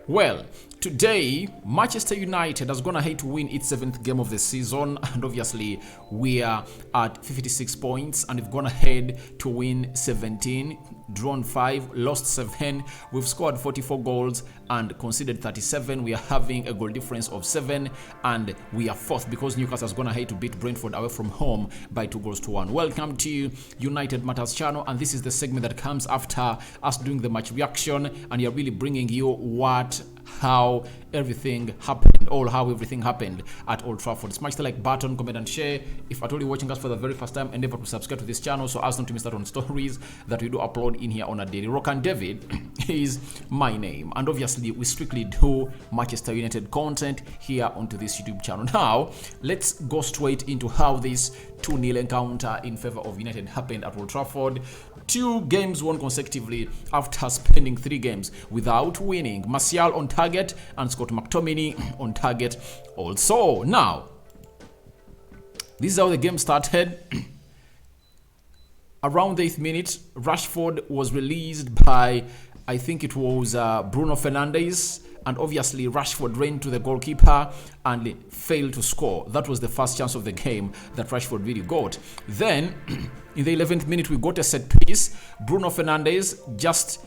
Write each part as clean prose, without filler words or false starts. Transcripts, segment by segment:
Well, today, Manchester United has gone ahead to win its 7th game of the season, and obviously we are at 56 points, and we've gone ahead to win 17, drawn 5, lost 7. We've scored 44 goals and conceded 37. We are having a goal difference of 7, and we are 4th because Newcastle has gone ahead to beat Brentford away from home by 2-1. Welcome to United Matters channel, and this is the segment that comes after us doing the match reaction, and you're really bringing you how everything happened at Old Trafford. Smash the like button, comment and share. If at all you're watching us for the very first time, endeavor to subscribe to this channel so as not to miss out on stories that we do upload in here on a daily. Rock and David is my name, and obviously we strictly do Manchester United content here onto this YouTube channel. Now let's go straight into how this 2-0 encounter in favor of United happened at Old Trafford. 2 games won consecutively after spending 3 games without winning. Martial on target and Scott McTominay on target also. Now, this is how the game started. Around the 8th minute, Rashford was released by, I think it was Bruno Fernandes, and obviously Rashford ran to the goalkeeper and failed to score. That was the first chance of the game that Rashford really got. Then, in the 11th minute, we got a set piece. Bruno Fernandes just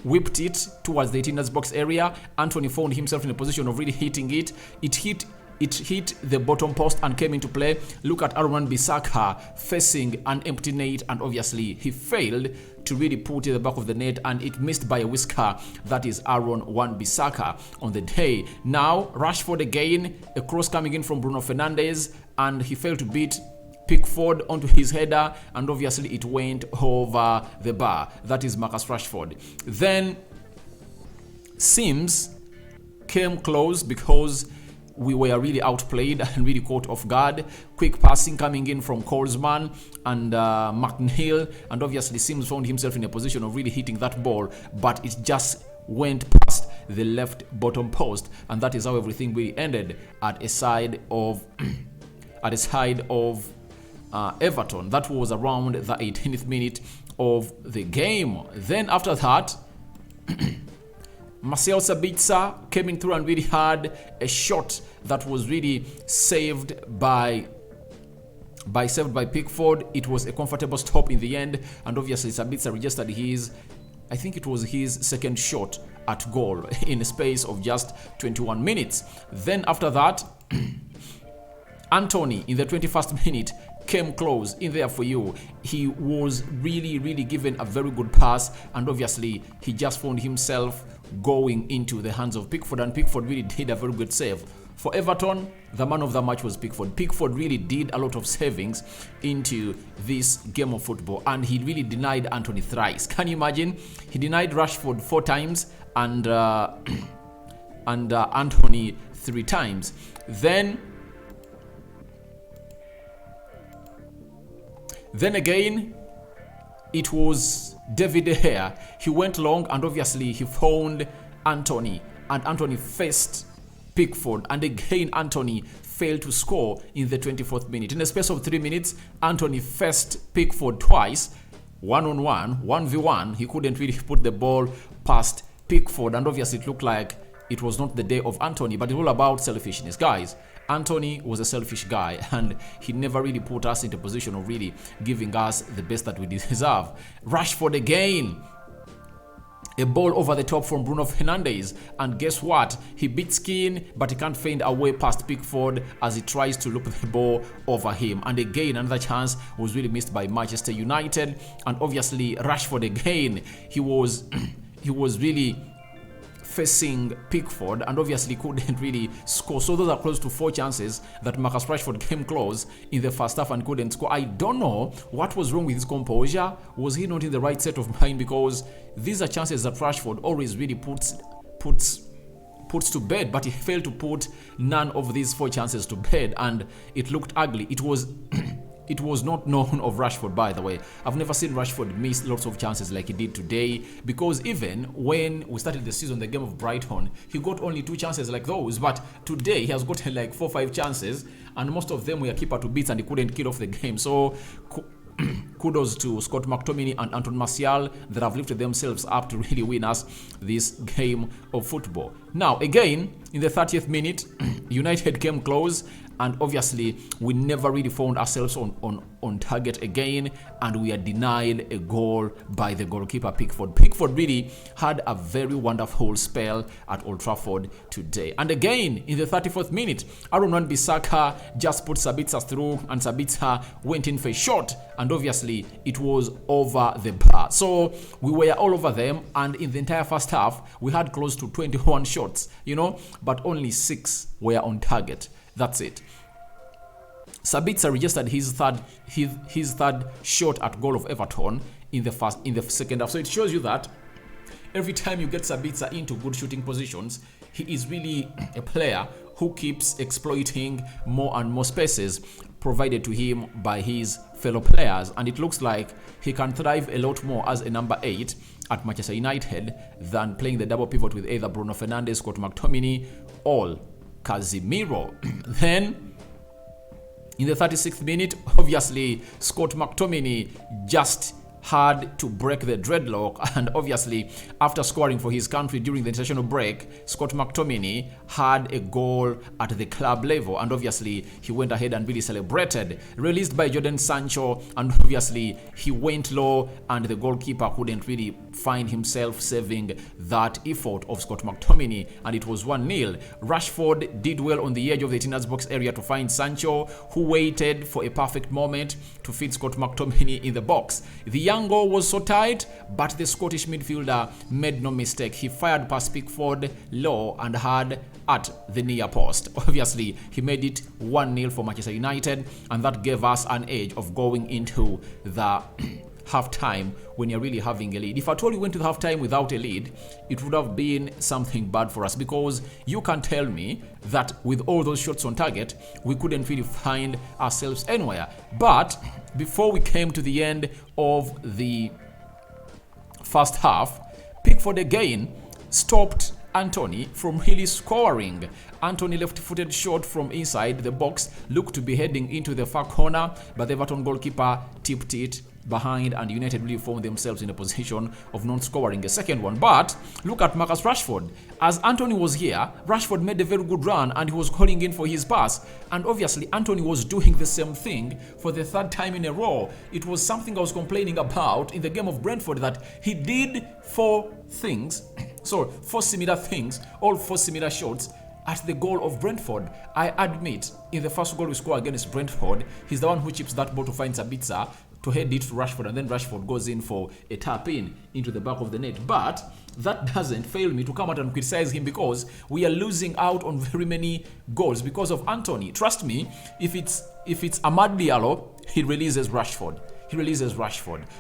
whipped it towards the 18 box area. Antony found himself in a position of really hitting it. It hit the bottom post and came into play. Look at Aaron Bissaka facing an empty net, and obviously he failed to really put it in the back of the net, and it missed by a whisker. That is Aaron Bissaka on the day. Now Rashford again, a cross coming in from Bruno Fernandes, and he failed to beat Pickford onto his header, and obviously it went over the bar. That is Marcus Rashford. Then Sims came close because we were really outplayed and really caught off guard. Quick passing coming in from Coleman and McNeil, and obviously Sims found himself in a position of really hitting that ball, but it just went past the left bottom post, and that is how everything really ended at a side of Everton. That was around the 18th minute of the game. Then after that, Marcel Sabitzer came in through and really had a shot that was really saved by Pickford. It was a comfortable stop in the end, and obviously Sabitzer registered I think it was his second shot at goal in a space of just 21 minutes. Then after that, Antony in the 21st minute came close in there for you. He was really given a very good pass, and obviously he just found himself going into the hands of Pickford, and Pickford really did a very good save. For Everton, the man of the match was Pickford. Pickford really did a lot of savings into this game of football, and he really denied Antony thrice. Can you imagine? He denied Rashford 4 times and Antony 3 times. Then again, it was David De Gea. He went long, and obviously he found Antony, and Antony faced Pickford, and again Antony failed to score in the 24th minute. In the space of 3 minutes, Antony faced Pickford twice, 1-on-1, 1v1. He couldn't really put the ball past Pickford, and obviously it looked like it was not the day of Antony, but it's all about selfishness, guys. Antony was a selfish guy, and he never really put us into a position of really giving us the best that we deserve. Rashford again, a ball over the top from Bruno Fernandes, and guess what? He beats Keane, but he can't find a way past Pickford as he tries to loop the ball over him. And again, another chance was really missed by Manchester United, and obviously Rashford again, he was really facing Pickford, and obviously couldn't really score. So those are close to 4 chances that Marcus Rashford came close in the first half and couldn't score. I don't know what was wrong with his composure. Was he not in the right state of mind? Because these are chances that Rashford always really puts to bed, but he failed to put none of these 4 chances to bed, and it looked ugly. It was not known of Rashford, by the way. I've never seen Rashford miss lots of chances like he did today, because even when we started the season, the game of Brighton, he got only 2 chances like those, but today he has gotten like 4 or 5 chances, and most of them were keeper to beat, and he couldn't kill off the game. So kudos to Scott McTominay and Antony Martial that have lifted themselves up to really win us this game of football. Now, again, in the 30th minute, United came close, and obviously we never really found ourselves on target again, and we are denied a goal by the goalkeeper Pickford. Pickford really had a very wonderful spell at Old Trafford today. And again, in the 34th minute, Aaron Wan-Bissaka just put Sabitzer through, and Sabitzer went in for a shot, and obviously it was over the bar. So we were all over them, and in the entire first half, we had close to 21 shots, but only 6 were on target. That's it. Sabitzer registered his third shot at goal of Everton in the second half. So it shows you that every time you get Sabitzer into good shooting positions, he is really a player who keeps exploiting more and more spaces provided to him by his fellow players. And it looks like he can thrive a lot more as a number 8 at Manchester United than playing the double pivot with either Bruno Fernandes, Scott McTominay, or Casemiro. Then, in the 36th minute, obviously, Scott McTominay just had to break the dreadlock, and obviously, after scoring for his country during the international break, Scott McTominay had a goal at the club level, and obviously, he went ahead and really celebrated. Released by Jadon Sancho, and obviously, he went low, and the goalkeeper couldn't really find himself saving that effort of Scott McTominay, and it was 1-0. Rashford did well on the edge of the 18-yard box area to find Sancho, who waited for a perfect moment to feed Scott McTominay in the box. The young goal was so tight, but the Scottish midfielder made no mistake. He fired past Pickford low and hard at the near post. Obviously, he made it 1-0 for Manchester United, and that gave us an edge of going into the half-time when you're really having a lead. If at all you went to the half-time without a lead, it would have been something bad for us, because you can tell me that with all those shots on target, we couldn't really find ourselves anywhere. But before we came to the end of the first half, Pickford again stopped Antony from really scoring. Antony left-footed shot from inside the box looked to be heading into the far corner, but the Everton goalkeeper tipped it behind, and United really found themselves in a position of not scoring a second one. But look at Marcus Rashford. As Antony was here, Rashford made a very good run, and he was calling in for his pass, and obviously Antony was doing the same thing for the 3rd time in a row. It was something I was complaining about in the game of Brentford, that he did 4 similar things, all 4 similar shots at the goal of Brentford. I admit, in the first goal we score against Brentford, he's the one who chips that ball to find Sabitzer to head it to Rashford, and then Rashford goes in for a tap in into the back of the net. But that doesn't fail me to come out and criticize him, because we are losing out on very many goals because of Antony. Trust me, if it's Amad Diallo, he releases Rashford.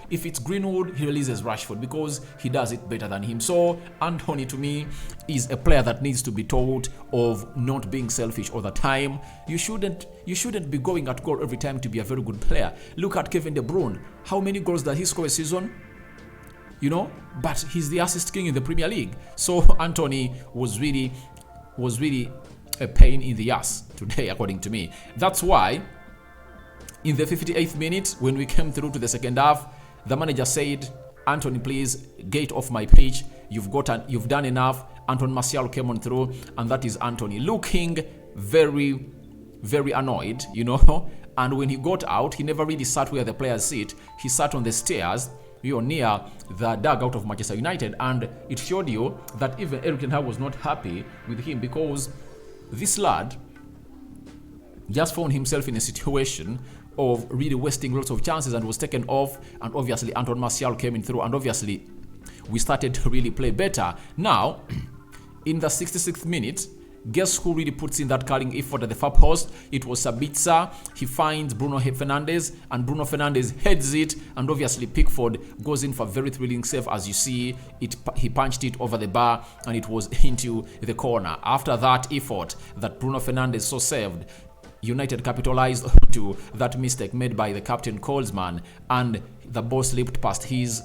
If it's Greenwood, he releases Rashford, because he does it better than him. So Antony, to me, is a player that needs to be taught of not being selfish all the time. You shouldn't be going at goal every time to be a very good player. Look at Kevin De Bruyne. How many goals does he score a season? But he's the assist king in the Premier League. So Antony was really a pain in the ass today, according to me. That's why in the 58th minute, when we came through to the second half, the manager said, "Antony, please get off my pitch. You've done enough." Antony Martial came on through, and that is Antony looking very, very annoyed, And when he got out, he never really sat where the players sit. He sat on the stairs, near the dugout of Manchester United, and it showed you that even Erik ten Hag was not happy with him, because this lad just found himself in a situation of really wasting lots of chances and was taken off, and obviously Antony Martial came in through, and obviously we started to really play better. Now, in the 66th minute, guess who really puts in that carrying effort at the far post? It was Sabitzer. He finds Bruno Fernandes, and Bruno Fernandes heads it, and obviously Pickford goes in for a very thrilling save. As you see, he punched it over the bar, and it was into the corner. After that effort that Bruno Fernandes so saved, United capitalized onto that mistake made by the captain Colesman, and the ball slipped past his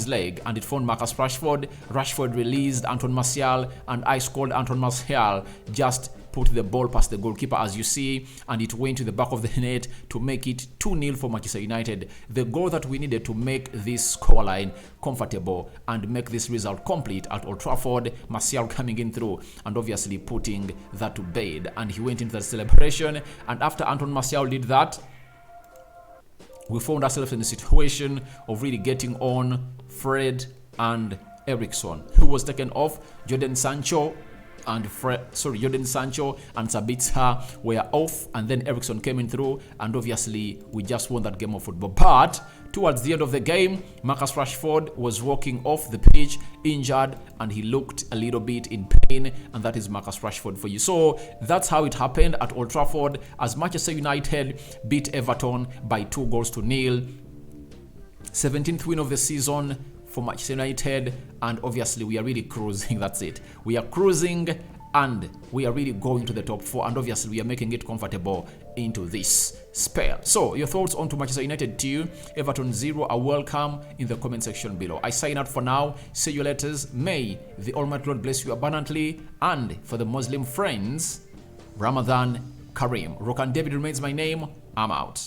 leg, and it found Marcus Rashford. Rashford released Antony Martial, and ice-cold Antony Martial just put the ball past the goalkeeper, as you see, and it went to the back of the net to make it 2-0 for Manchester United. The goal that we needed to make this scoreline comfortable and make this result complete at Old Trafford. Martial coming in through and obviously putting that to bed, and he went into the celebration. And after Anton Martial did that, we found ourselves in a situation of really getting on Fred and Eriksen, who was taken off. Jordan Sancho and Sabitzer were off, and then Eriksen came in through, and obviously we just won that game of football. But towards the end of the game, Marcus Rashford was walking off the pitch injured, and he looked a little bit in pain, and that is Marcus Rashford for you. So that's how it happened at Old Trafford, as Manchester United beat Everton by 2-0. 17th win of the season for Manchester United, and obviously we are really cruising. That's it. We are cruising, and we are really going to the top 4, and obviously we are making it comfortable into this spell. So your thoughts on to Manchester United 2, Everton 0 are welcome in the comment section below. I sign out for now. See you later. May the Almighty Lord bless you abundantly, and for the Muslim friends, Ramadan Kareem. Rokan David remains my name. I'm out.